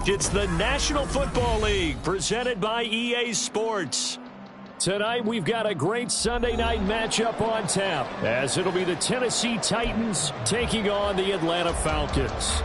It's the National Football League presented by EA Sports. Tonight we've got a great Sunday night matchup on tap, as it'll be the Tennessee Titans taking on the Atlanta Falcons.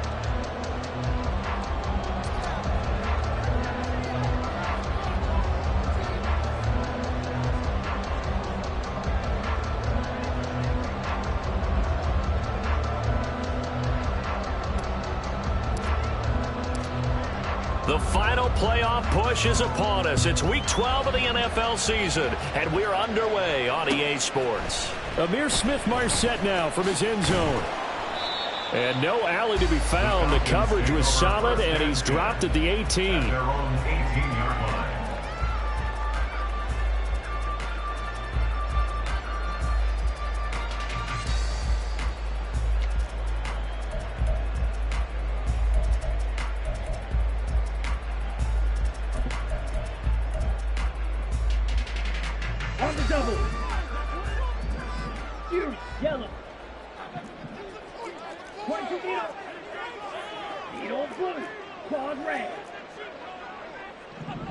The final playoff push is upon us. It's Week 12 of the NFL season, and we're underway on EA Sports. Amir Smith-Marset now from his end zone. And no alley to be found. The coverage was solid, and he's dropped at the 18. On the double. Here, yellow. Point to needle. Needle blue. Quad red.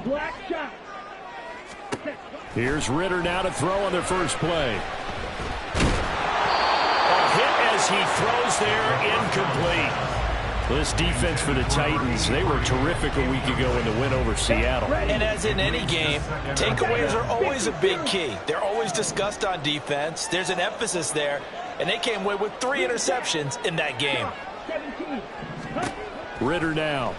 Black shot. Here's Ritter now to throw on their first play. A hit as he throws there, incomplete. This defense for the Titans, they were terrific a week ago in the win over Seattle. And as in any game, takeaways are always a big key. They're always discussed on defense. There's an emphasis there, and they came away with 3 interceptions in that game. Ritter now.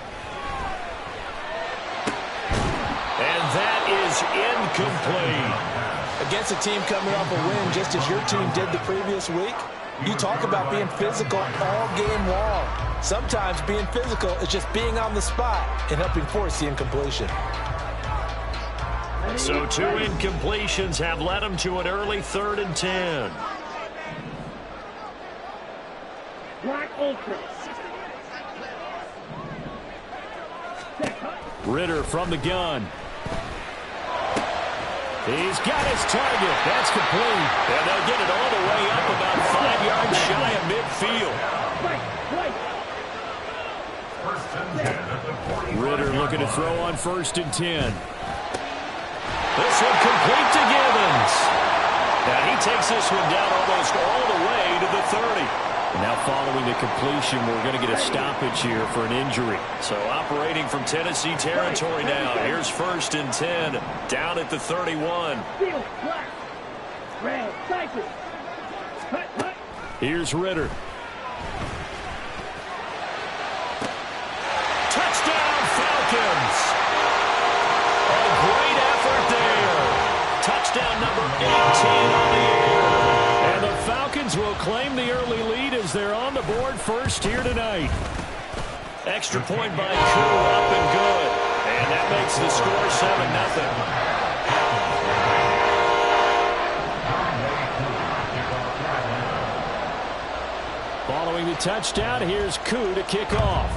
And that is incomplete. Against a team coming off a win just as your team did the previous week, you talk about being physical all game long. Sometimes being physical is just being on the spot and helping force the incompletion. So 2 incompletions have led them to an early 3rd and 10. Black ultra. Ritter from the gun. He's got his target. That's complete. And they'll get it all the way up about 5 yards shy of midfield. Ritter looking to throw on 1st and 10. This one complete to Gibbons. Now he takes this one down almost all the way to the 30. And now following the completion, we're going to get a stoppage here for an injury. So operating from Tennessee territory now. Here's 1st and 10 down at the 31. Here's Ritter. Touchdown Falcons. A great effort there. Touchdown number 18 on the air. And the Falcons will claim the early lead as they're on the board first here tonight. Extra point by Koo, up and good. And that makes the score 7-0. Following the touchdown, here's Koo to kick off.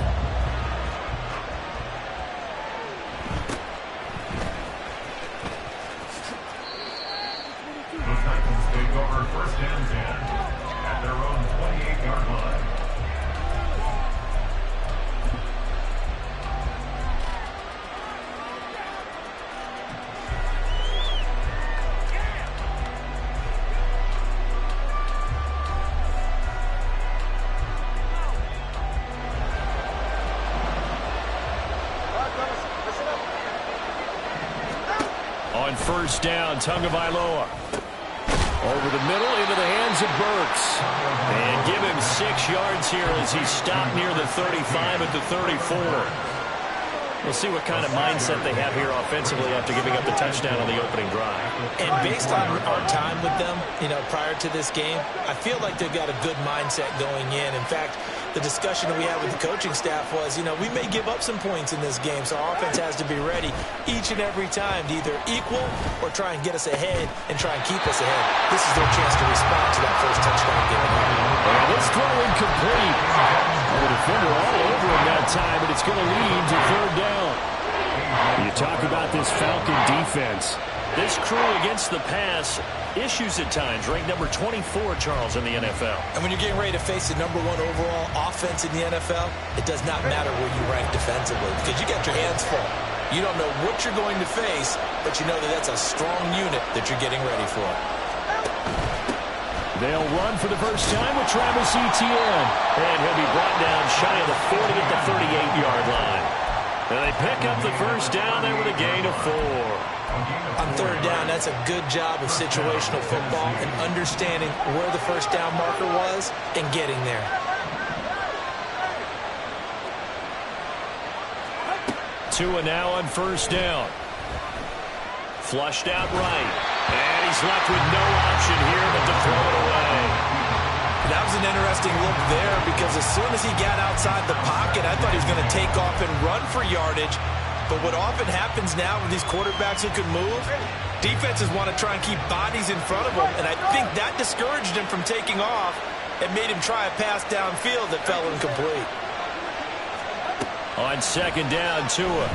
Over 1st and 10 at their own 28-yard line. On 1st down, Tagovailoa. Over the middle, into the hands of Burks. And give him 6 yards here as he stopped near the 35 at the 34. We'll see what kind of mindset they have here offensively after giving up the touchdown on the opening drive. And based on our time with them, prior to this game, I feel like they've got a good mindset going in. In fact, the discussion that we had with the coaching staff was, we may give up some points in this game, so our offense has to be ready each and every time to either equal or try and get us ahead and try and keep us ahead. This is their chance to respond to that first touchdown given up. And this throw incomplete. The defender all over him that time, but it's going to lead to 3rd down. You talk about this Falcon defense. This crew against the pass, issues at times, ranked number 24, Charles, in the NFL. And when you're getting ready to face the #1 overall offense in the NFL, it does not matter where you rank defensively because you got your hands full. You don't know what you're going to face, but you know that that's a strong unit that you're getting ready for. They'll run for the first time with Travis Etienne. And he'll be brought down shy of the 40 at the 38-yard line. And they pick up the first down there with a gain of 4. On third down, that's a good job of situational football and understanding where the first down marker was and getting there. Tua now on first down. Flushed out right. And he's left with no option here but to throw it away. That was an interesting look there because as soon as he got outside the pocket, I thought he was going to take off and run for yardage. But what often happens now with these quarterbacks who can move, defenses want to try and keep bodies in front of them, and I think that discouraged him from taking off and made him try a pass downfield that fell incomplete. On second down, Tua.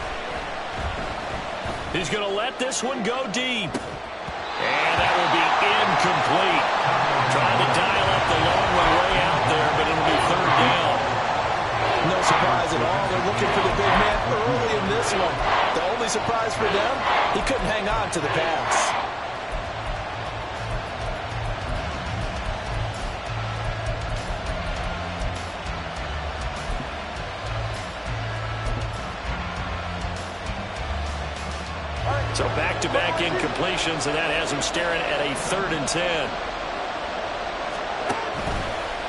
He's going to let this one go deep. And that will be incomplete. Trying to dial up the long one way out there, but it'll be third down. No surprise at all. They're looking for the big man early in this one. The only surprise for them, he couldn't hang on to the pass. So back-to-back incompletions, and that has him staring at a 3rd and 10.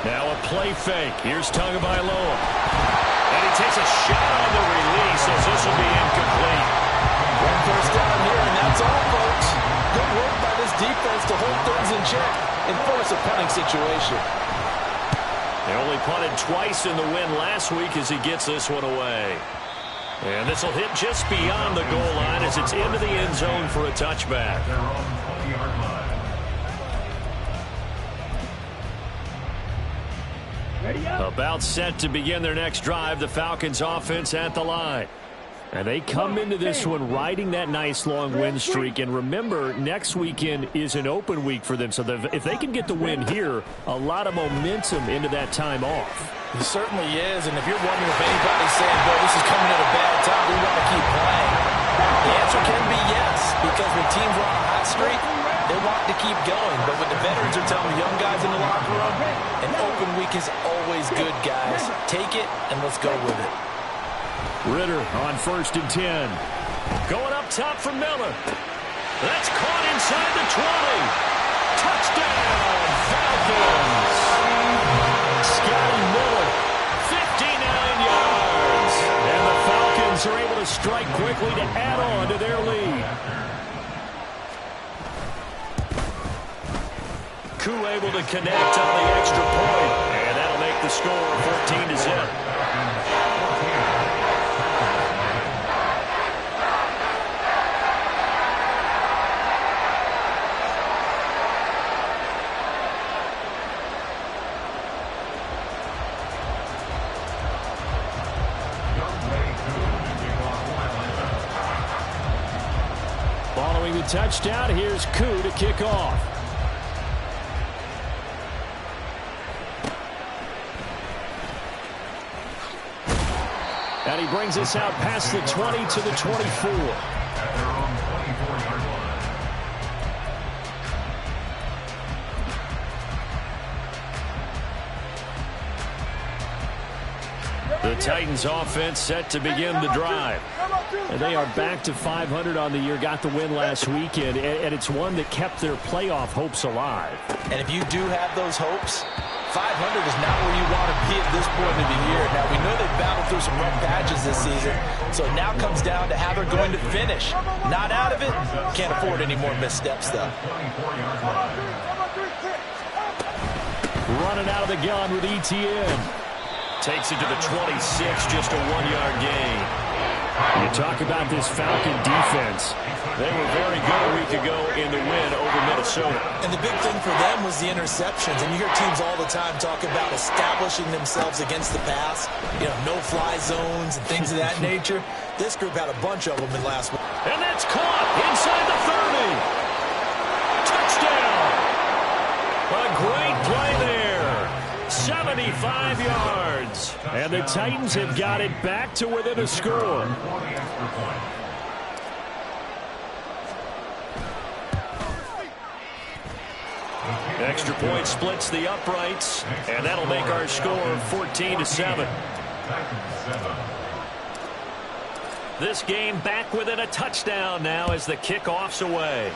Now a play fake. Here's Tagovailoa. And he takes a shot on the release as this will be incomplete. One first down here, and that's all, folks. Good work by this defense to hold things in check and force a punting situation. They only punted twice in the win last week as he gets this one away. And this will hit just beyond the goal line as it's into the end zone for a touchback. Their own 20-yard line. Ready up. About set to begin their next drive, the Falcons offense at the line. And they come into this one riding that nice long win streak. And remember, next weekend is an open week for them. So if they can get the win here, a lot of momentum into that time off. He certainly is, and if you're wondering if anybody's saying, boy, this is coming at a bad time, we want to keep playing, the answer can be yes, because when teams are on a hot streak, they want to keep going. But what the veterans are telling the young guys in the locker room, an open week is always good, guys. Take it, and let's go with it. Ritter on 1st and 10. Going up top for Miller. That's caught inside the 20. Touchdown, Falcons. Scotty Miller, 59 yards. And the Falcons are able to strike quickly to add on to their lead. Koo able to connect on the extra point. And that'll make the score 14-0. Following the touchdown, here's Koo to kick off. And he brings us out past the 20 to the 24. At their own 24-yard line. The Titans offense set to begin the drive. And they are back to 500 on the year, got the win last weekend, and it's one that kept their playoff hopes alive. And if you do have those hopes, 500 is not where you want to be at this point of the year. Now, we know they've battled through some rough patches this season, so it now comes down to how they're going to finish. Not out of it, can't afford any more missteps, though. 24-yard line. Running out of the gun with Etienne. Takes it to the 26, just a 1-yard gain. You talk about this Falcon defense. They were very good a week ago in the win over Minnesota. And the big thing for them was the interceptions. And you hear teams all the time talk about establishing themselves against the pass. You know, no-fly zones and things of that nature. This group had a bunch of them in last week. And that's caught inside the 30. 75 yards. And the Titans have got it back to within a score. Extra point splits the uprights, and that'll make our score 14-7. This game back within a touchdown now as the kickoff's away.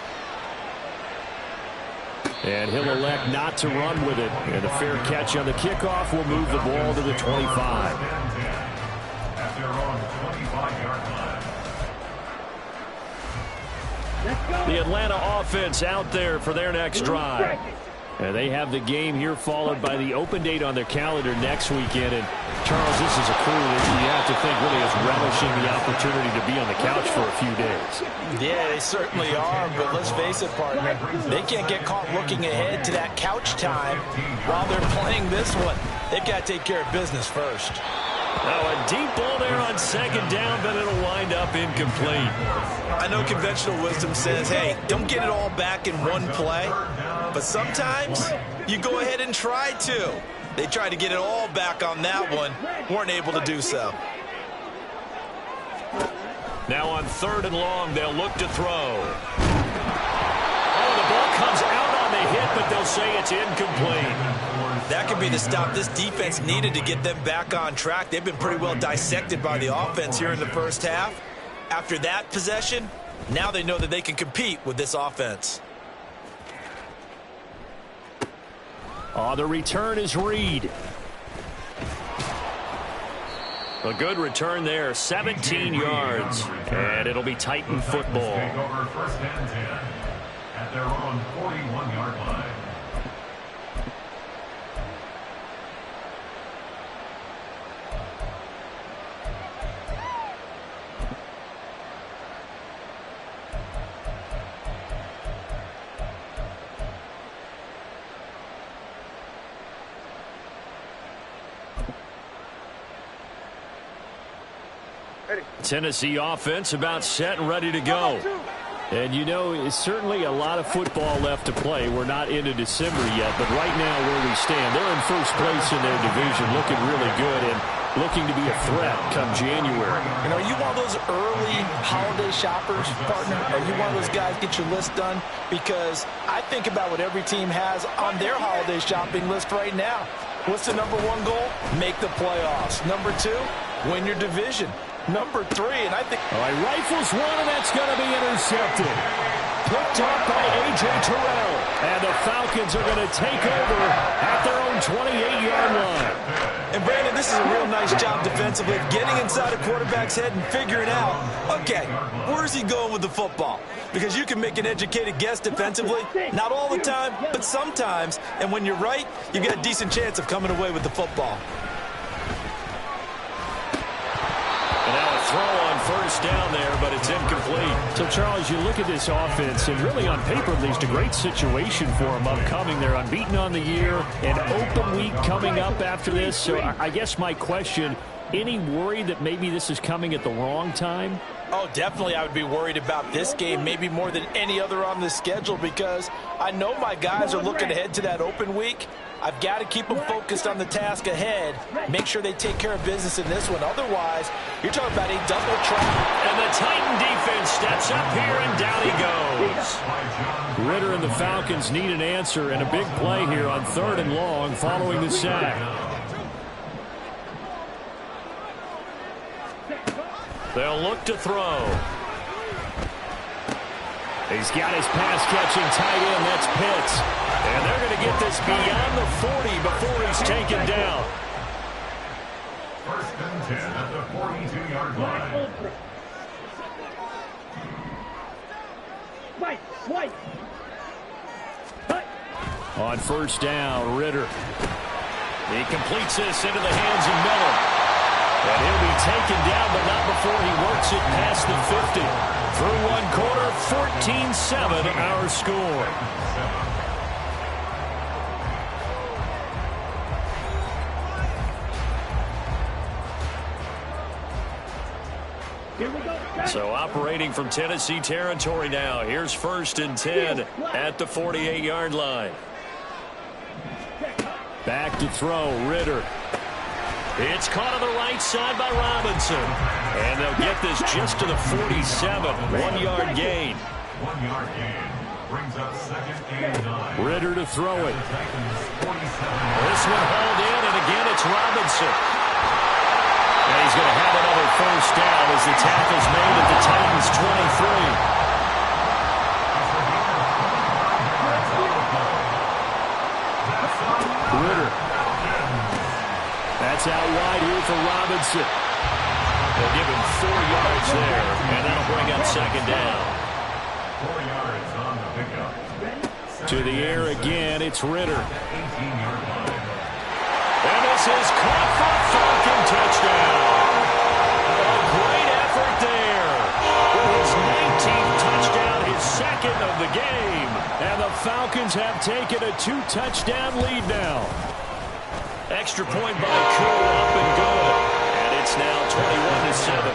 And he'll elect not to run with it. And a fair catch on the kickoff will move the ball to the 25. At their own 25-yard line. The Atlanta offense out there for their next drive. And they have the game here followed by the open date on their calendar next weekend. And Charles, this is a crew that you have to think really is relishing the opportunity to be on the couch for a few days. Yeah, they certainly are, but let's face it, partner, they can't get caught looking ahead to that couch time while they're playing this one. They've got to take care of business first. Now a deep ball there on second down, but it'll wind up incomplete. I know conventional wisdom says, hey, don't get it all back in one play, but sometimes you go ahead and try to. They tried to get it all back on that one, weren't able to do so. Now on third and long, they'll look to throw. Oh, the ball comes out on the hit, but they'll say it's incomplete. That could be the stop this defense needed to get them back on track. They've been pretty well dissected by the offense here in the first half. After that possession, now they know that they can compete with this offense. The return is Reed. A good return there, 17 yards. And it'll be Titan football. Take over first and 10 at their own 41-yard line. Tennessee offense about set and ready to go. And you know, it's certainly a lot of football left to play. We're not into December yet, but right now where we stand, they're in first place in their division, looking really good and looking to be a threat come January. And are you one of those early holiday shoppers, partner? Are you one of those guys get your list done? Because I think about what every team has on their holiday shopping list right now. What's the number one goal? Make the playoffs. Number two, win your division. Number three, and I think... All right, rifles one, and that's going to be intercepted. Picked up by A.J. Terrell. And the Falcons are going to take over at their own 28-yard line. And, Brandon, this is a real nice job defensively of getting inside a quarterback's head and figuring out, okay, where's he going with the football? Because you can make an educated guess defensively, not all the time, but sometimes. And when you're right, you've got a decent chance of coming away with the football. Throw on first down there, but it's incomplete. So, Charles, you look at this offense, and really on paper, at least a great situation for them upcoming. They're unbeaten on the year, an open week coming up after this. So I guess my question, any worry that maybe this is coming at the wrong time? Oh, definitely I would be worried about this game, maybe more than any other on the schedule, because I know my guys are looking ahead to that open week. I've got to keep them focused on the task ahead, make sure they take care of business in this one. Otherwise, you're talking about a double trap. And the Titan defense steps up here, and down he goes. Ritter and the Falcons need an answer, and a big play here on third and long following the sack. They'll look to throw. He's got his pass-catching tight end. That's Pitts. And they're going to get this beyond the 40 before he's taken down. First and 10 at the 42-yard line. On first down, Ritter. He completes this into the hands of Miller. And he'll be taken down, but not before he works it past the 50. Through one quarter, 14-7 our score. So operating from Tennessee territory now. Here's first and 10 at the 48-yard line. Back to throw, Ritter. It's caught on the right side by Robinson. And they'll get this just to the 47. 1-yard gain. 1-yard gain. Brings up 2nd and 9. Ritter to throw it. This one hauled in, and again it's Robinson. And he's going to have another first down as the tackle's made at the Titans' 23. Ritter. That's out wide here for Robinson. They'll give him 4 yards there, and that'll bring up 2nd down. 4 yards on the pickup. To the air again, it's Ritter. 18-yard line. And this is caught for a Falcon touchdown. A great effort there. For his 19th touchdown, his 2nd of the game. And the Falcons have taken a 2-touchdown lead now. Extra point by Koo, up and good. And it's now 21-7.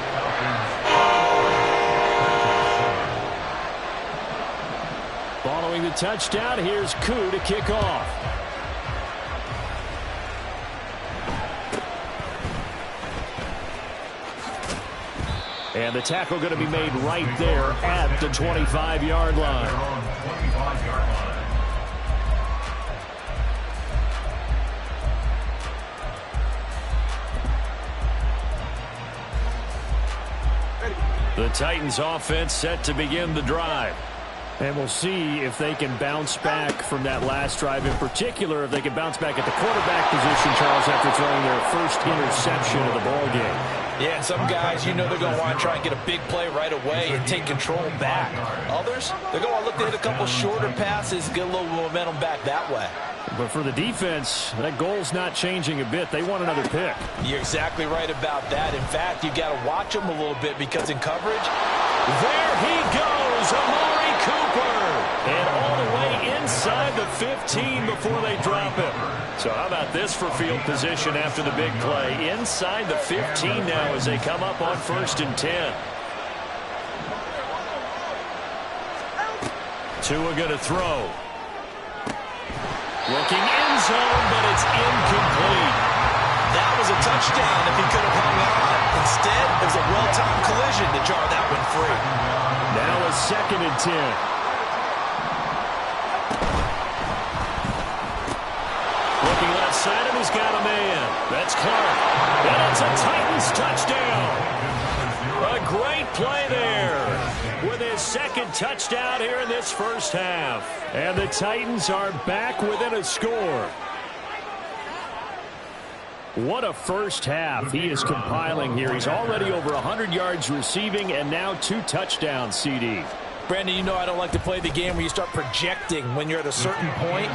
Following the touchdown, here's Koo to kick off. And the tackle going to be made right there at the 25-yard line. 25-yard line. The Titans offense set to begin the drive. And we'll see if they can bounce back from that last drive. In particular, if they can bounce back at the quarterback position, Charles, after throwing their first interception of the ballgame. Yeah, some guys, you know they're going to want to try and get a big play right away and take control back. Others, they're going to look to hit a couple shorter passes, get a little momentum back that way. But for the defense, that goal's not changing a bit. They want another pick. You're exactly right about that. In fact, you got to watch them a little bit because in coverage, there he goes, Amari Cooper. And all the way inside the 15 before they drop him. So how about this for field position after the big play? Inside the 15 now as they come up on 1st and 10. Tua going to throw. Looking end zone, but it's incomplete. That was a touchdown if he could have hung on. Instead, it was a well-timed collision to jar that one free. Now a 2nd and 10. Looking left side of him, he's got a man. That's Clark. And it's a Titans touchdown. A great play there with his 2nd touchdown here in this first half. And the Titans are back within a score. What a first half he is compiling here. He's already over 100 yards receiving and now 2 touchdowns, CD. Brandon, you know I don't like to play the game where you start projecting when you're at a certain point.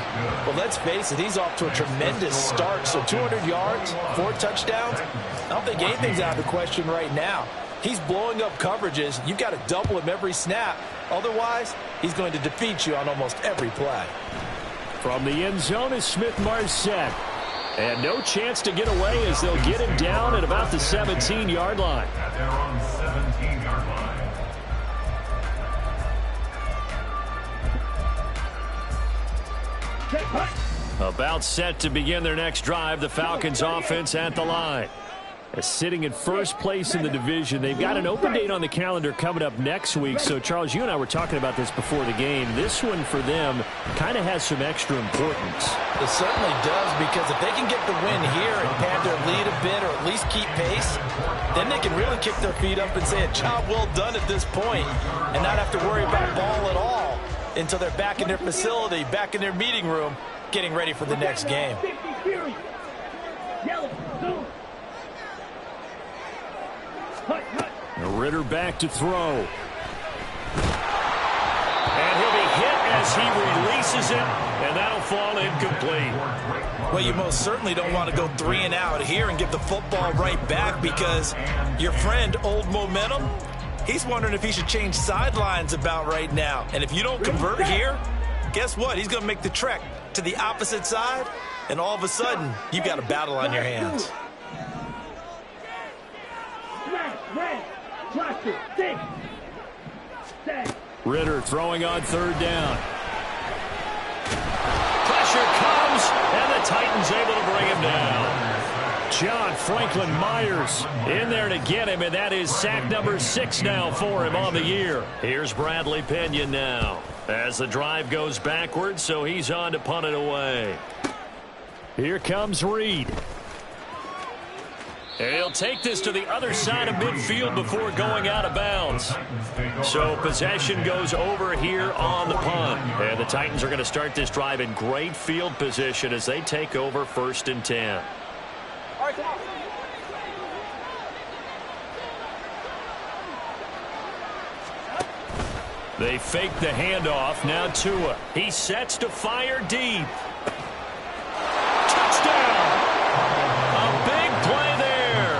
But let's face it, he's off to a tremendous start. So 200 yards, 4 touchdowns. I don't think anything's out of the question right now. He's blowing up coverages. You've got to double him every snap. Otherwise, he's going to defeat you on almost every play. From the end zone is Smith-Marset. And no chance to get away as they'll get him down at about the 17-yard line. At their own 17-yard line. About set to begin their next drive, the Falcons offense at the line. Sitting in first place in the division. They've got an open date on the calendar coming up next week. So, Charles, you and I were talking about this before the game. This one for them kind of has some extra importance. It certainly does, because if they can get the win here and pad their lead a bit or at least keep pace, then they can really kick their feet up and say a job well done at this point and not have to worry about ball at all until they're back in their facility, back in their meeting room, getting ready for the next game. Ritter back to throw. And he'll be hit as he releases it, and that'll fall incomplete. Well, you most certainly don't want to go 3 and out here and get the football right back, because your friend, Old Momentum, he's wondering if he should change sidelines about right now. And if you don't convert here, guess what? He's going to make the trek to the opposite side, and all of a sudden, you've got a battle on your hands. Ritter throwing on 3rd down. Pressure comes, and the the Titans able to bring him down. John Franklin Myers in there to get him, and that is sack number 6 now for him on the year. Here's Bradley Pinion now as the drive goes backwards, so he's on to punt it away. Here comes Reed. And he'll take this to the other side of midfield before going out of bounds. So possession goes over here on the punt. And the Titans are going to start this drive in great field position as they take over 1st and 10. They fake the handoff. Now Tua. He sets to fire deep. Touchdown! A big play there.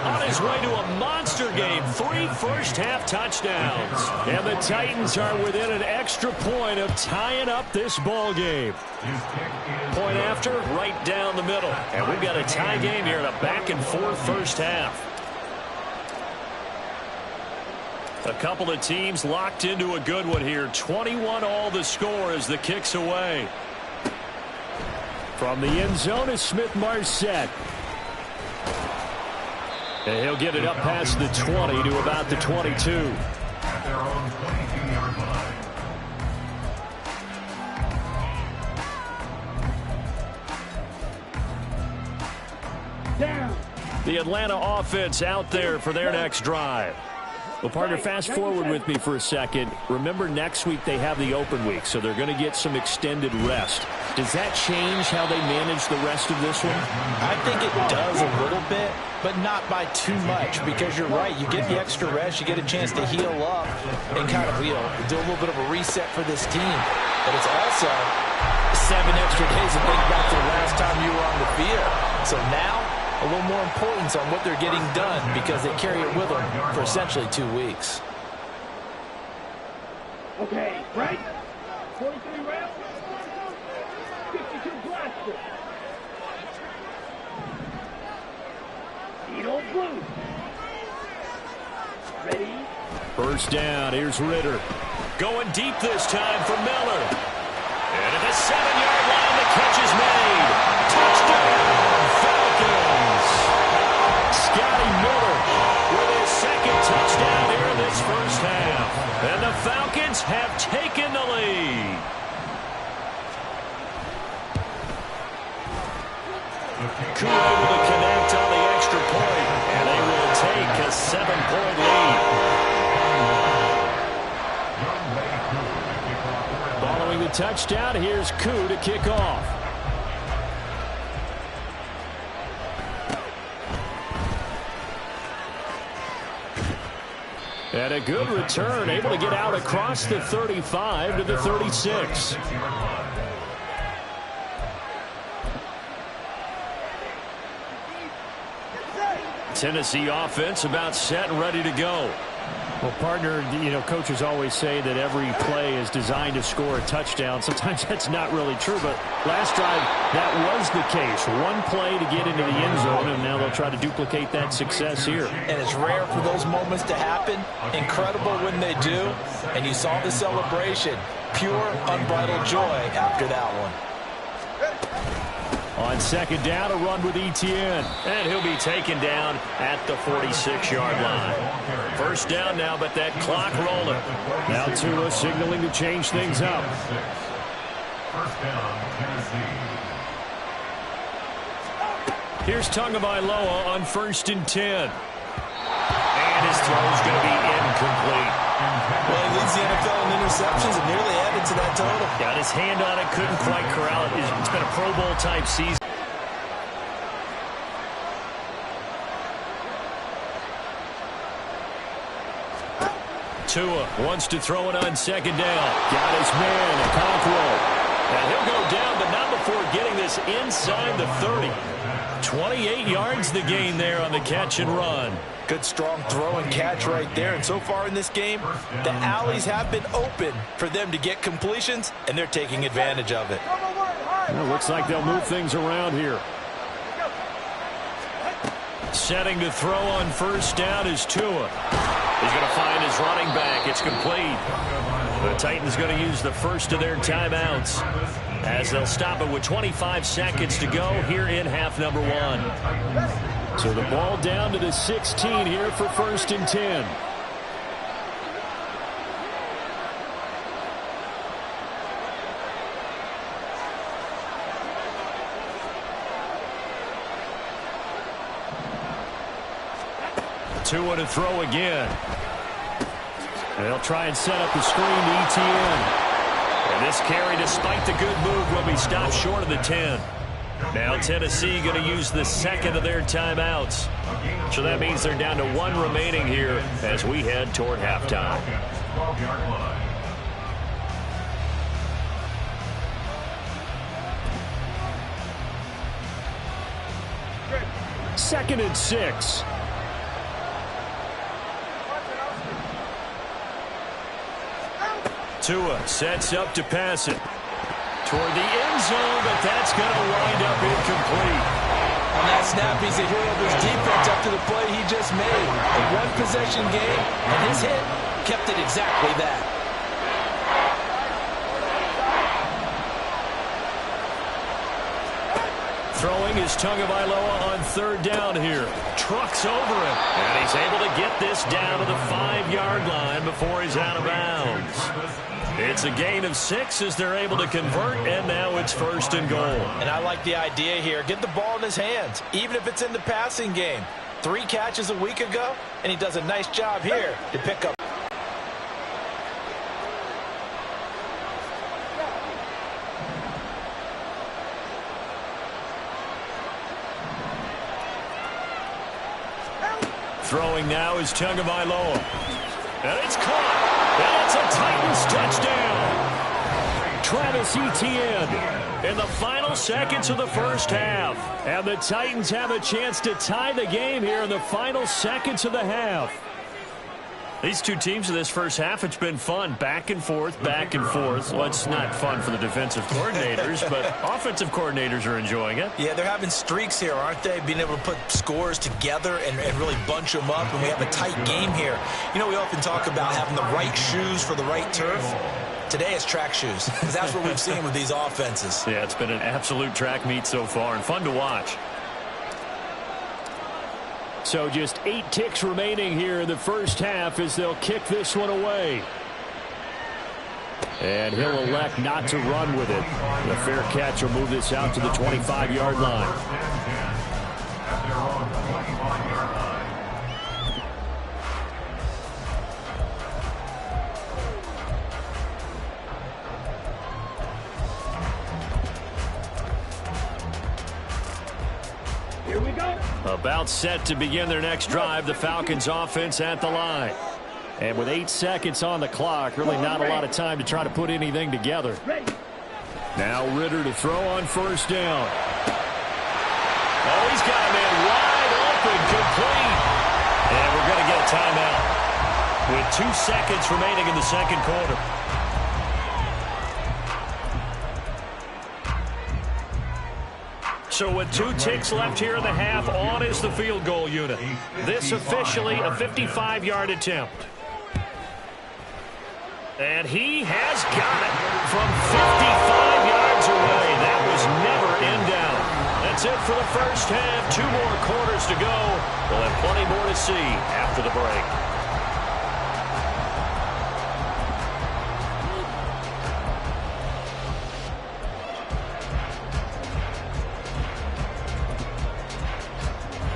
On his way to a monster game. 3 first-half touchdowns. And the Titans are within an extra point of tying up this ball game. Point after, right down the middle. And we've got a tie game here in a back-and-forth first half. A couple of teams locked into a good one here. 21 all the score as the kick's away. From the end zone is Smith-Marset. And he'll get it up past the 20 to about the 22. At their own 22-yard line. Down. The Atlanta offense out there for their next drive. Well, partner, fast forward with me for a second. Remember, next week they have the open week, so they're going to get some extended rest. Does that change how they manage the rest of this one? I think it does a little bit, but not by too much, because you're right. You get the extra rest. You get a chance to heal up and kind of, do a little bit of a reset for this team. But it's also 7 extra days to think back to the last time you were on the field. So now, a little more importance on what they're getting done because they carry it with them for essentially 2 weeks. Okay, right? 43 rounds. 52 blaster. Eat old blue. Ready? First down, here's Ritter. Going deep this time for Miller. And at the 7-yard line, the catch is made. Touchdown, Falcons. Scotty Miller with his 2nd touchdown here in this first half. And the Falcons have taken the lead. Koo able to connect on the extra point, and they will take a 7-point lead. Following the touchdown, here's Koo to kick off. And a good return, able to get out across the 35 to the 36. Tennessee offense about set and ready to go. Well, partner, coaches always say that every play is designed to score a touchdown. Sometimes that's not really true, but last drive, that was the case. One play to get into the end zone, and now they'll try to duplicate that success here. And it's rare for those moments to happen. Incredible when they do. And you saw the celebration. Pure, unbridled joy after that one. On 2nd down, a run with Etienne. And he'll be taken down at the 46-yard line. First down now, but that clock rolling. Now Tua signaling to change things up. First down, Tennessee. Here's Tagovailoa on 1st and 10. And his throw's going to be incomplete. Well, he leads the NFL in interceptions and nearly added to that total. Got his hand on it, couldn't quite corral it. It's been a Pro Bowl type season. Tua wants to throw it on 2nd down. Got his man, Okonkwo. And he'll go down, but not before getting this inside the 30. 28 yards the gain there on the catch and run. Good strong throw and catch right there. And so far in this game, the alleys have been open for them to get completions, and they're taking advantage of it. Well, looks like they'll move things around here. Setting to throw on 1st down is Tua. He's going to find his running back. It's complete. The Titans going to use the first of their timeouts as they'll stop it with 25 seconds to go here in half number one. So the ball down to the 16 here for 1st and 10. Tua to throw again. And they'll try and set up the screen to ETN. And this carry, despite the good move, will be stopped short of the 10. Now Tennessee going to use the second of their timeouts. So that means they're down to one remaining here as we head toward halftime. 12-yard line. Second and 6. Tua sets up to pass it toward the end zone, but that's going to wind up incomplete. On that snap, he's a hero of his defense up to the play he just made. A one-possession game, and his hit kept it exactly that. Throwing is Tagovailoa on 3rd down here. Trucks over him, and he's able to get this down to the 5-yard line before he's out of bounds. It's a gain of 6 as they're able to convert, and now it's 1st and goal. And I like the idea here. Get the ball in his hands, even if it's in the passing game. 3 catches a week ago, and he does a nice job here to pick up. Throwing now is Tagovailoa. And it's caught. And it's a Titans touchdown. Travis Etienne in the final seconds of the first half. And the Titans have a chance to tie the game here in the final seconds of the half. These two teams in this first half, it's been fun. Back and forth, back and forth. Well, it's not fun for the defensive coordinators, but offensive coordinators are enjoying it. Yeah, they're having streaks here, aren't they? Being able to put scores together and really bunch them up, and we have a tight game here. You know, we often talk about having the right shoes for the right turf. Today it's track shoes, because that's what we've seen with these offenses. Yeah, it's been an absolute track meet so far, and fun to watch. So just 8 ticks remaining here in the first half as they'll kick this one away. And he'll elect not to run with it. The fair catch will move this out to the 25-yard line. Here we go. About set to begin their next drive, the Falcons offense at the line. And with 8 seconds on the clock, really not a lot of time to try to put anything together. Now Ritter to throw on 1st down. Oh, he's got a man wide open, complete. And we're going to get a timeout with 2 seconds remaining in the second quarter. So with 2 ticks left here in the half, on is the field goal unit. This officially a 55-yard attempt. And he has got it from 55 yards away. That was never in doubt. That's it for the first half. 2 more quarters to go. We'll have plenty more to see after the break.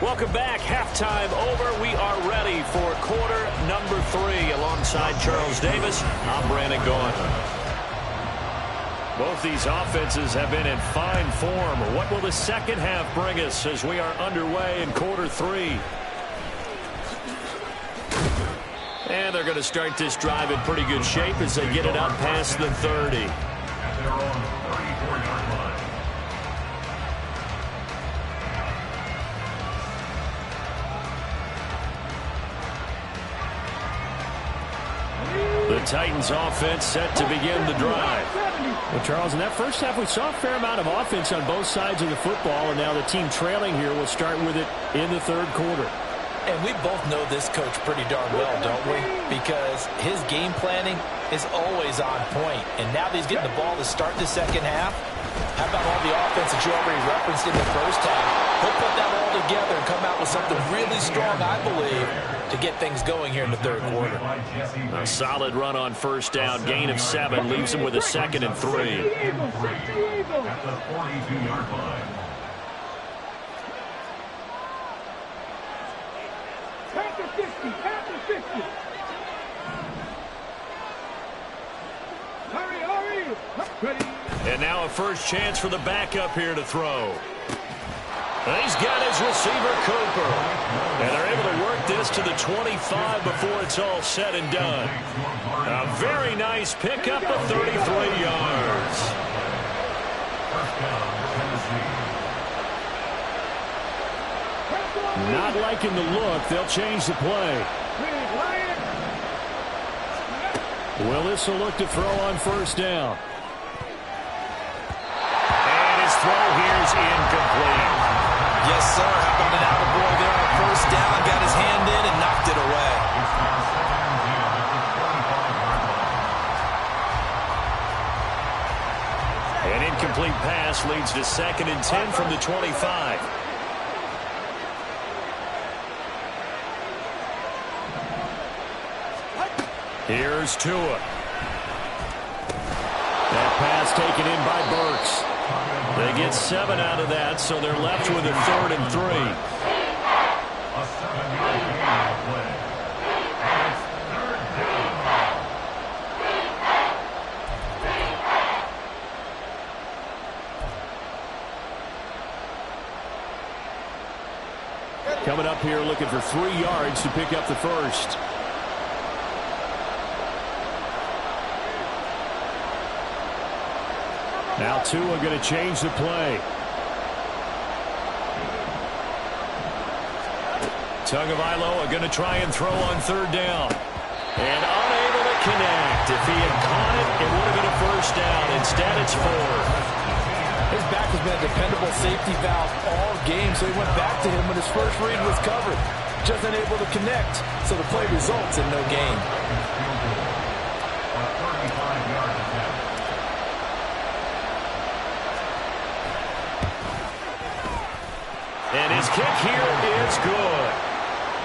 Welcome back. Halftime over. We are ready for quarter number 3. Alongside Charles Davis, I'm Brandon Gaughan. Both these offenses have been in fine form. What will the second half bring us as we are underway in quarter 3? And they're going to start this drive in pretty good shape as they get it up past the 30. At their own 34-yard line. The Titans offense set to begin the drive. Well, Charles, in that first half, we saw a fair amount of offense on both sides of the football, and now the team trailing here will start with it in the third quarter. And we both know this coach pretty darn well, don't we? Because his game planning is always on point. And now that he's getting the ball to start the second half, How about all the offense that you already referenced in the first half? He'll put that all together and come out with something really strong, I believe, to get things going here in the third quarter. A solid run on first down. Gain of 7 leaves him with a 2nd and 3. At the 42-yard line. Back to 50, back to 50. Hurry. Ready. And now a first chance for the backup here to throw. And he's got his receiver, Cooper. And they're able to work this to the 25 before it's all said and done. A very nice pickup of 33 yards. First down, Tennessee. Not liking the look. They'll change the play. Well, this will look to throw on first down. And his throw here is incomplete. Yes, sir. How about an attaboy there on first down? Got his hand in and knocked it away. An incomplete pass leads to 2nd and 10 from the 25. Here's Tua. That pass taken in by Burks. They get 7 out of that, so they're left with a 3rd and 3. A 7-yard gain on the play. And it's 3rd down. Coming up here looking for 3 yards to pick up the first. Now Tua going to change the play. Tagovailoa going to try and throw on 3rd down. And unable to connect. If he had caught it, it would have been a first down. Instead, it's 4. His back has been a dependable safety valve all game, so he went back to him when his first read was covered. Just unable to connect, so the play results in no gain. A 35-yard attempt. And his kick here is good.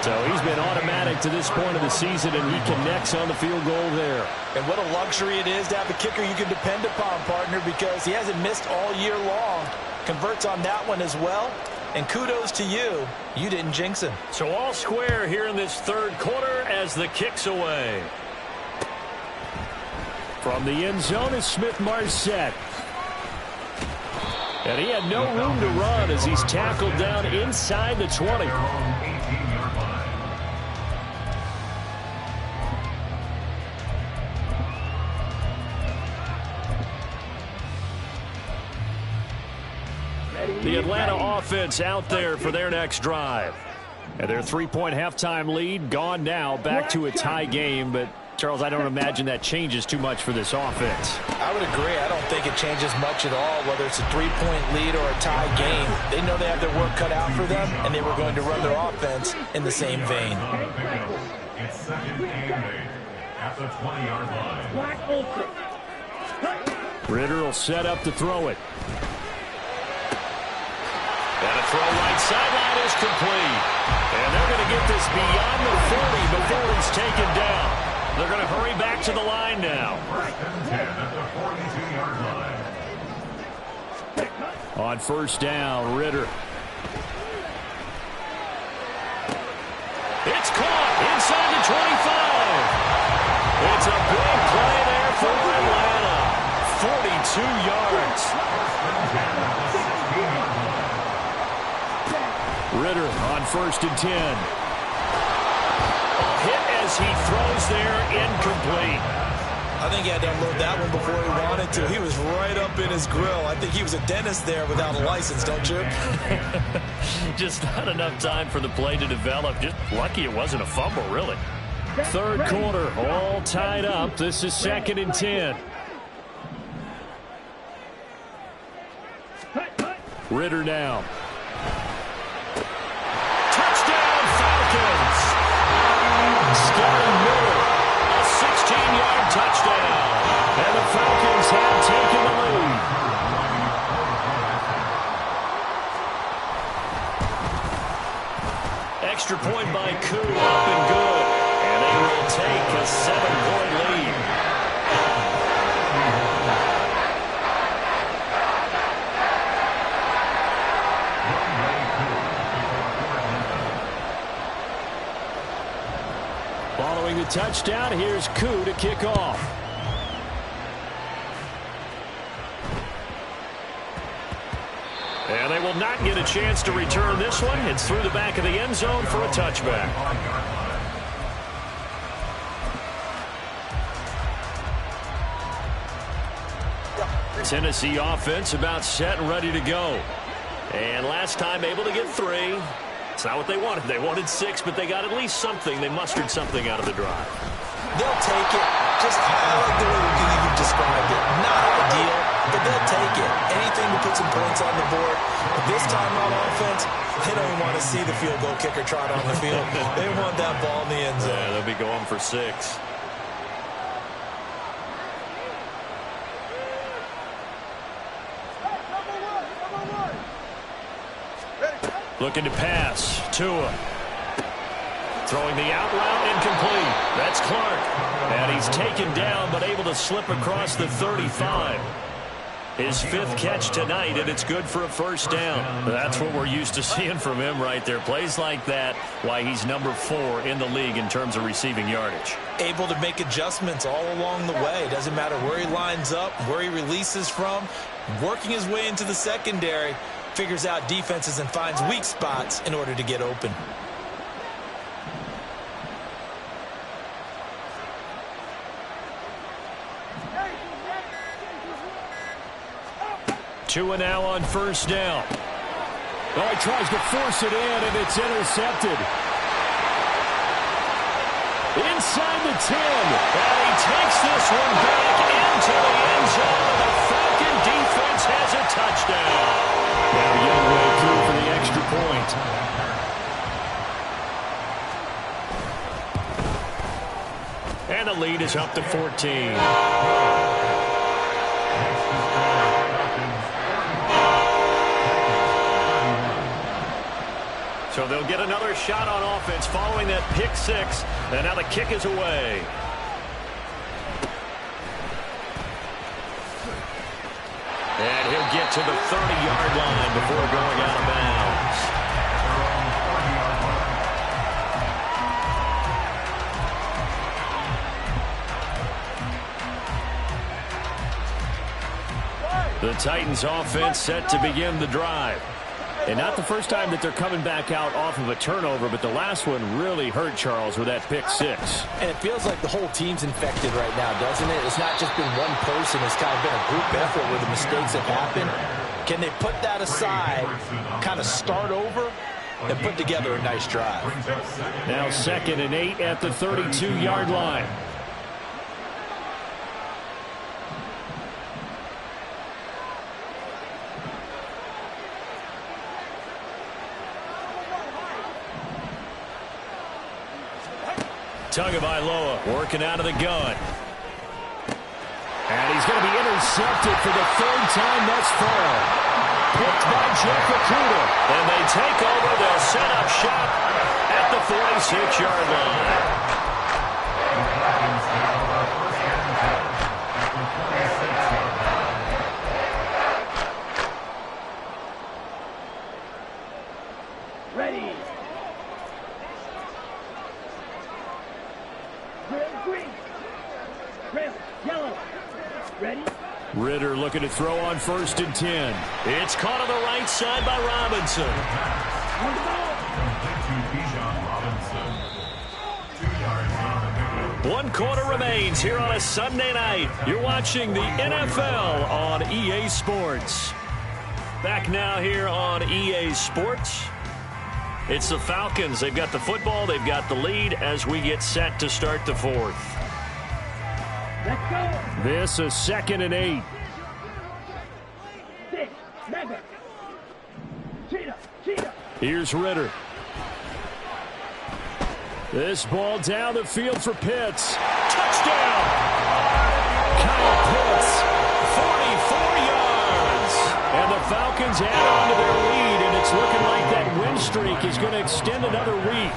So he's been automatic to this point of the season, and he connects on the field goal there. And what a luxury it is to have a kicker you can depend upon, partner, because he hasn't missed all year long. Converts on that one as well. And kudos to you. You didn't jinx him. So all square here in this third quarter as the kick's away. From the end zone is Smith-Marset. And he had no room to run as he's tackled down inside the 20. 18-yard line. The Atlanta offense out there for their next drive. And their 3-point halftime lead gone now, back to a tie game. But, Charles, I don't imagine that changes too much for this offense. I would agree. I don't think it changes much at all, whether it's a 3-point lead or a tie game. They know they have their work cut out for them, and they were going to run their offense in the same vein. It's second and 8 at the 20-yard line. Ritter will set up to throw it. And a throw right sideline is complete. And they're going to get this beyond the 40 before he's taken down. They're going to hurry back to the line now. First and 10 at the 42-yard line. On first down, Ritter. It's caught inside the 25. It's a big play there for Atlanta. 42 yards. Ritter on first and 10. A hit as he throws there, incomplete. I think he had to unload that one before he wanted to. He was right up in his grill. I think he was a dentist there without a license, don't you? Just not enough time for the play to develop. Just lucky it wasn't a fumble, really. Third quarter, all tied up. This is second and 10. Ritter now. Touchdown, Falcons! Scotty Miller, a 16-yard touchdown. And the Falcons have taken the lead. extra point by Koo, up and good. And they will take a 7-point lead. Following the touchdown, here's Koo to kick off. And they will not get a chance to return this one. It's through the back of the end zone for a touchback. Tennessee offense about set and ready to go. And last time able to get 3. It's not what they wanted. They wanted 6, but they got at least something. They mustered something out of the drive. They'll take it. Just I like the way you've described it. Not ideal, but they'll take it. Anything to put some points on the board. But this time on offense, they don't even want to see the field goal kicker trot on the field. They want that ball in the end zone. Yeah, they'll be going for 6. Looking to pass. Tua. Throwing the out route, incomplete. That's Clark. And he's taken down, but able to slip across the 35. His 5th catch tonight, and it's good for a first down. That's what we're used to seeing from him right there. Plays like that, why he's number 4 in the league in terms of receiving yardage. Able to make adjustments all along the way. Doesn't matter where he lines up, where he releases from. Working his way into the secondary. Figures out defenses and finds weak spots in order to get open. Tua now on first down. Oh, he tries to force it in, and it's intercepted. Inside the 10. And he takes this one back into the end zone. The Falcon defense has a touchdown. Now Young way through for the extra point. And the lead is up to 14. So they'll get another shot on offense following that pick 6. And now the kick is away. And he'll get to the 30-yard line before going out of bounds. The Titans offense set to begin the drive. And not the first time that they're coming back out off of a turnover, but the last one really hurt Charles with that pick 6. And it feels like the whole team's infected right now, doesn't it? It's not just been one person. It's kind of been a group effort where the mistakes have happened. Can they put that aside, kind of start over, and put together a nice drive? Now 2nd and 8 at the 32-yard line. Tagovailoa working out of the gun. And he's going to be intercepted for the 3rd time thus far. Picked by Jeff Okudah. And they take over. They'll set up shop at the 46-yard line. Ready. Green. Red. Yellow. Ready. Ritter looking to throw on 1st and 10. It's caught on the right side by Robinson. On the ball. One quarter remains here on a Sunday night. You're watching the NFL on EA Sports. Back now here on EA Sports. It's the Falcons. They've got the football. They've got the lead as we get set to start the 4th. Let's go. This is 2nd and 8. 6, 7. Cheetah. Here's Ritter. This ball down the field for Pitts. Touchdown! Kyle Pitts, 44 yards. And the Falcons add on to their lead, and it's looking like that win streak is going to extend another week.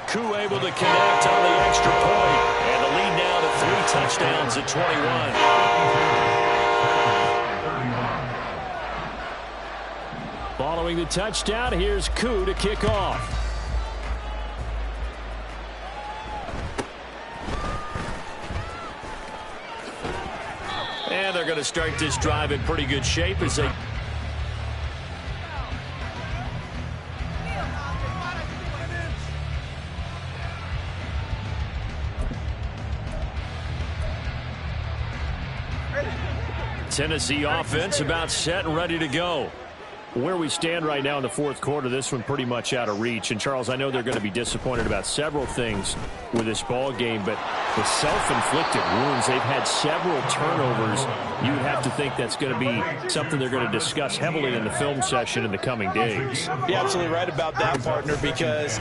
Koo able to connect on the extra point, and the lead now to 3 touchdowns at 21. Following the touchdown, here's Koo to kick off. And they're going to start this drive in pretty good shape as they... Tennessee offense about set and ready to go. Where we stand right now in the fourth quarter, this one pretty much out of reach. And, Charles, I know they're going to be disappointed about several things with this ball game, but the self-inflicted wounds, they've had several turnovers. You would have to think that's going to be something they're going to discuss heavily in the film session in the coming days. You're absolutely right about that, partner, because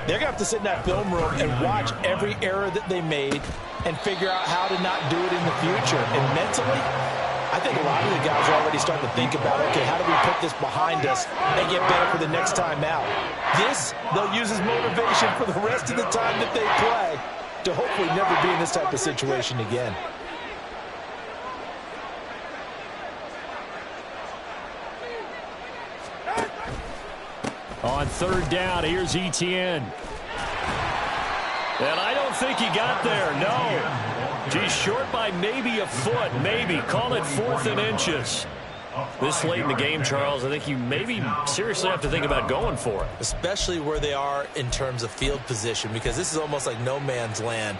they're going to have to sit in that film room and watch every error that they made and figure out how to not do it in the future. And mentally, I think a lot of the guys are already starting to think about, okay, how do we put this behind us and get better for the next time out? This, they'll use as motivation for the rest of the time that they play to hopefully never be in this type of situation again. On third down, here's Etienne. And I don't think he got there, no. He's short by maybe a foot, maybe. Call it 4th and inches. This late in the game, Charles, I think you maybe seriously have to think about going for it. Especially where they are in terms of field position, because this is almost like no man's land.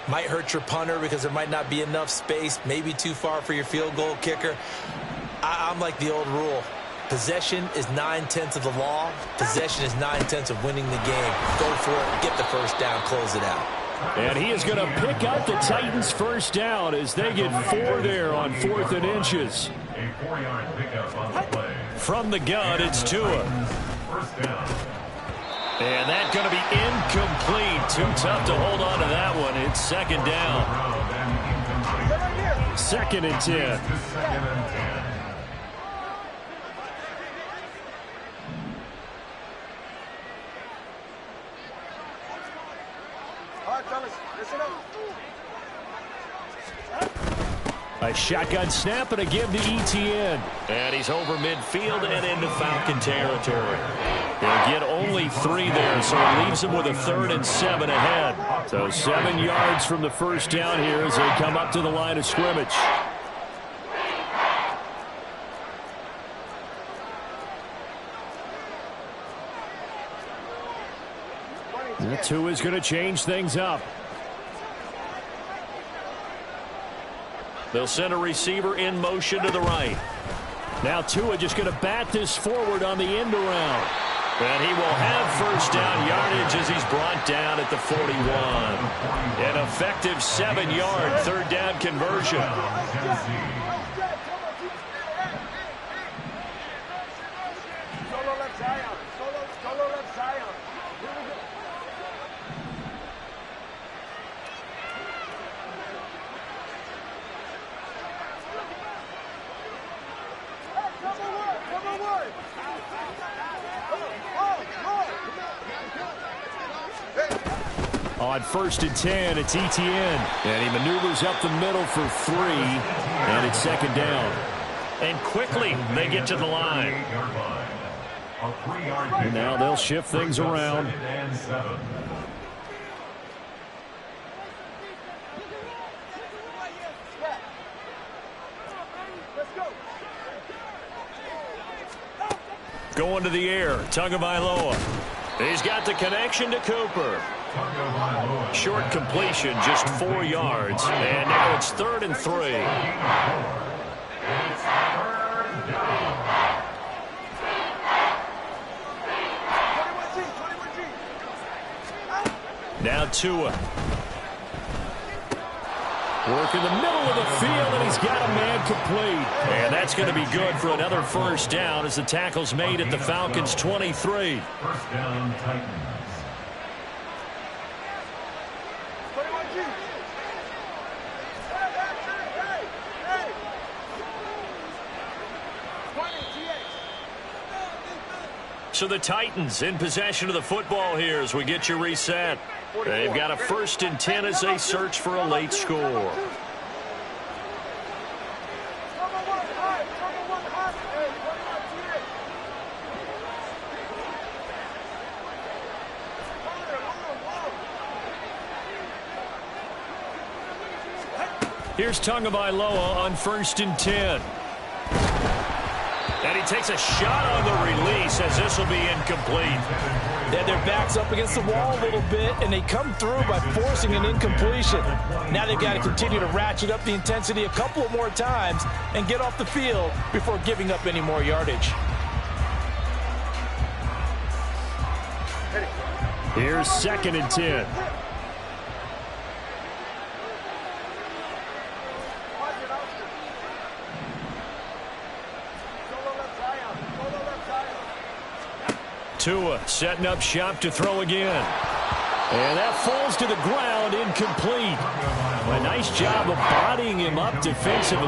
Might hurt your punter because there might not be enough space, maybe too far for your field goal kicker. I'm like the old rule. Possession is 9/10 of the law. Possession is 9/10 of winning the game. Go for it, get the first down, close it out. And he is going to pick up the Titans' first down as they get 4 there on 4th and inches. A 4-yard pickup on the play. From the gun, it's Tua. First down. And that's going to be incomplete. Too tough to hold on to that one. It's second down. 2nd and 10. Second and 10. A shotgun snap and a give to Etienne. And he's over midfield and into Falcon territory. They'll get only 3 there, so it leaves them with a 3rd and 7 ahead. So 7 yards from the first down here as they come up to the line of scrimmage. The 2 is going to change things up. They'll send a receiver in motion to the right. Now Tua just going to bat this forward on the end around. And he will have first down yardage as he's brought down at the 41. An effective 7-yard third down conversion. On 1st and 10, it's Etienne. And he maneuvers up the middle for 3. And it's second down. And quickly, they get to the line. And now they'll shift things around. Going to the air, Tagovailoa. He's got the connection to Cooper. Short completion, just 4 yards. And now it's 3rd and 3. Now Tua. Work in the middle of the field, and he's got a man complete. And that's going to be good for another first down as the tackle's made at the Falcons' 23. First down, Titans. So the Titans in possession of the football here as we get you reset. They've got a 1st and 10 as they search for a late score. Here's Tagovailoa on 1st and 10. And he takes a shot on the release as this will be incomplete. Yeah, their back's up against the wall a little bit, and they come through by forcing an incompletion. Now they've got to continue to ratchet up the intensity a couple more times and get off the field before giving up any more yardage. Here's 2nd and 10. Tua setting up shop to throw again. And that falls to the ground, incomplete. A nice job of bodying him up defensively.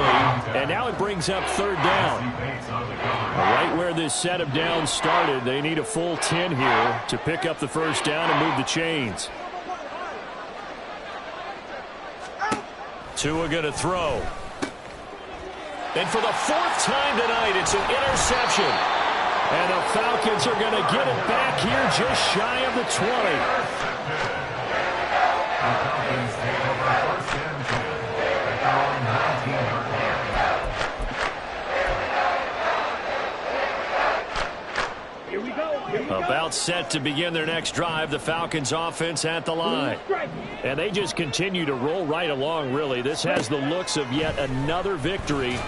And now it brings up 3rd down. Right where this set of downs started, they need a full 10 here to pick up the 1st down and move the chains. Tua going to throw. And for the 4th time tonight, it's an interception. And the Falcons are going to get it back here just shy of the 20. Here we go. About set to begin their next drive, the Falcons offense at the line. And they just continue to roll right along, really. This has the looks of yet another victory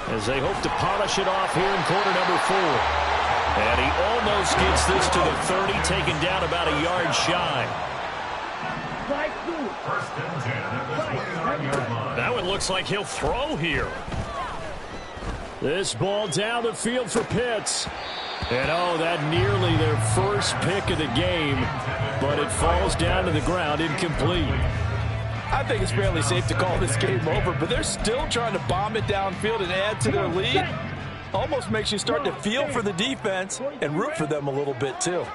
as they hope to polish it off here in quarter number 4. And he almost gets this to the 30, taken down about a yard shy. That one looks like he'll throw here. This ball down the field for Pitts. And oh, that nearly their first pick of the game, but it falls down to the ground incomplete. I think it's fairly safe to call this game over, but they're still trying to bomb it downfield and add to their lead. Almost makes you start to feel for the defense and root for them a little bit, too.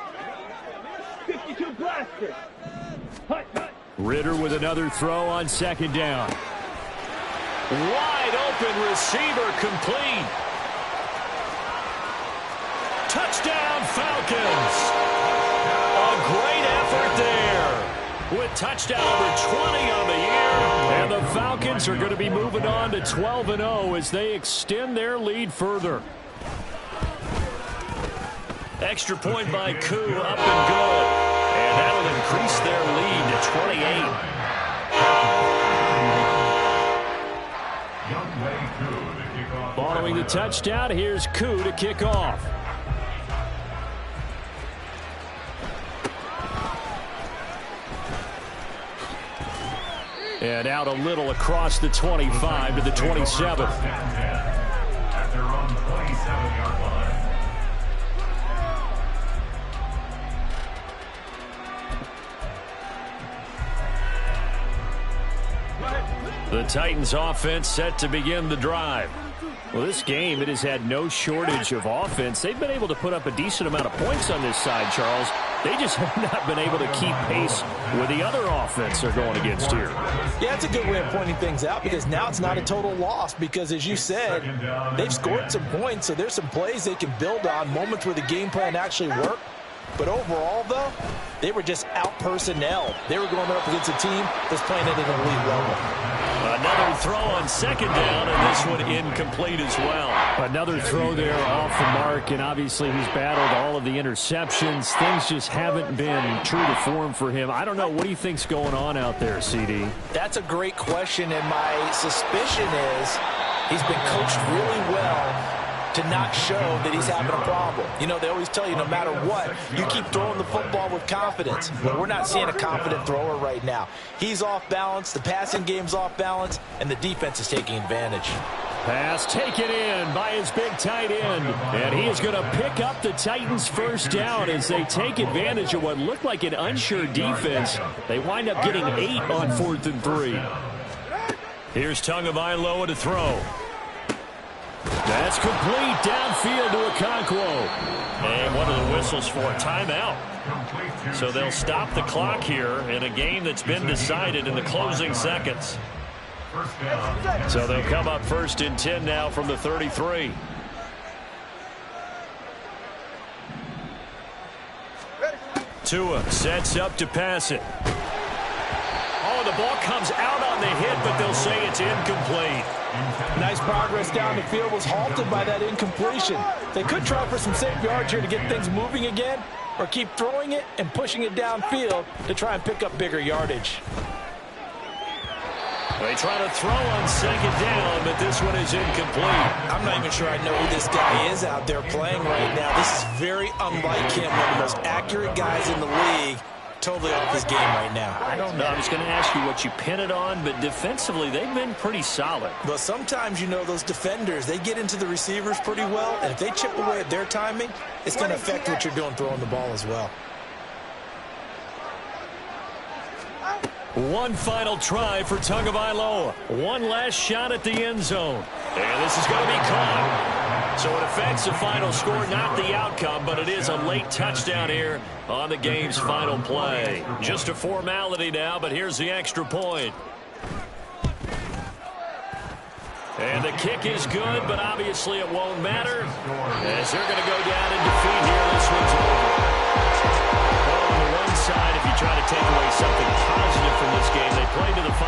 52 blaster. Ritter with another throw on 2nd down. Wide open receiver complete. Touchdown Falcons. A great effort there. With touchdown number 20 on the year. And the Falcons are going to be moving on to 12-0 as they extend their lead further. Extra point by Koo, up and good. And that'll increase their lead to 28. Following the touchdown, here's Koo to kick off. And out a little across the 25 to the 27. At their own 27-yard line. The Titans offense set to begin the drive. Well, this game, it has had no shortage of offense. They've been able to put up a decent amount of points on this side, Charles. They just have not been able to keep pace with the other offense they're going against here. Yeah, it's a good way of pointing things out because now it's not a total loss because, as you said, they've scored some points, so there's some plays they can build on, moments where the game plan actually worked. But overall, though, they were just out-personnel. They were going up against a team that's playing at an elite level. Another throw on 2nd down, and this one incomplete as well. Another throw there off the mark, and obviously he's battled all of the interceptions. Things just haven't been true to form for him. I don't know. What do you think's going on out there, CD? That's a great question, and my suspicion is he's been coached really well to not show that he's having a problem. You know, they always tell you no matter what, you keep throwing the football with confidence. But we're not seeing a confident thrower right now. He's off balance, the passing game's off balance, and the defense is taking advantage. Pass taken in by his big tight end. And he is going to pick up the Titans' 1st down as they take advantage of what looked like an unsure defense. They wind up getting 8 on 4th and 3. Here's Tagovailoa to throw. That's complete downfield to Okonkwo. And what are the whistles for? Timeout. So they'll stop the clock here in a game that's been decided in the closing seconds. So they'll come up 1st and 10 now from the 33. Tua sets up to pass it. Oh, the ball comes out on the hit, but they'll say it's incomplete. Nice progress down the field was halted by that incompletion. They could try for some safe yards here to get things moving again, or keep throwing it and pushing it downfield to try and pick up bigger yardage. They try to throw on 2nd down, but this one is incomplete. I'm not even sure I know who this guy is out there playing right now. This is very unlike him, one of the most accurate guys in the league. Totally off his game right now. I don't know. I was going to ask you what you pin it on, but defensively, they've been pretty solid. But sometimes, you know, those defenders, they get into the receivers pretty well, and if they chip away at their timing, it's going to affect what you're doing throwing the ball as well. One final try for Tagovailoa. One last shot at the end zone. And this is going to be caught. So it affects the final score, not the outcome, but it is a late touchdown here on the game's final play. Just a formality now, but here's the extra point. And the kick is good, but obviously it won't matter as they're going to go down in defeat here. This one's over. Well, on the one side, if you try to take away something positive from this game, they played to the final.